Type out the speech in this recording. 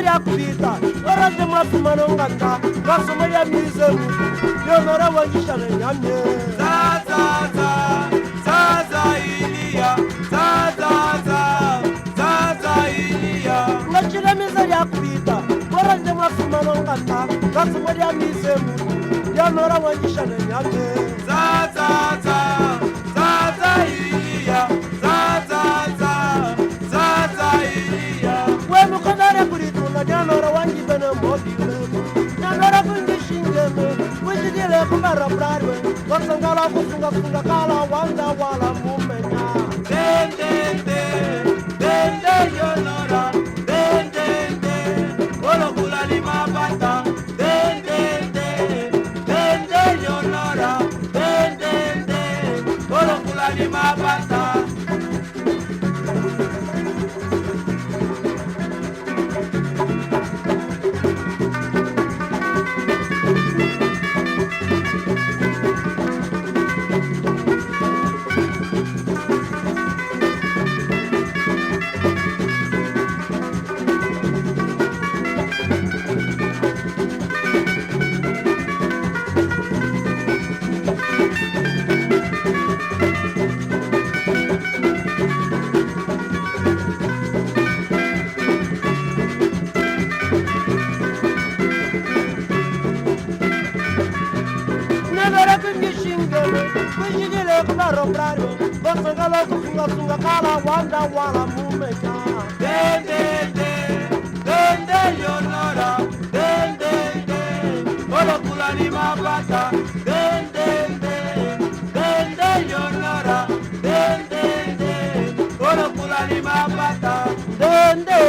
ya kupita ora de mafumano ngata masomo ya mizemu Leonor wangisha nyamye Zaza Elias Zaza Elias ngachile mizeri ya kupita ora de mafumano ngata masomo ya mizemu Leonor wangisha nyamye Zaza Elias Zaza Elias wenu kadare kurituna Leonor wangibena mobile Leonor kungishingeme kujidile kumarabradwe wasangala kusunga kala wanda wala mumenya Dende Leonora Dende Olo kula ni mabata Dende Leonora Dende Olo kula ni mabata wasangala kusunga kala wanda wala mumenya Dende Leonora Dende Olo kula ni mabata Dende Leonora Dende Olo kula ni mabata Dende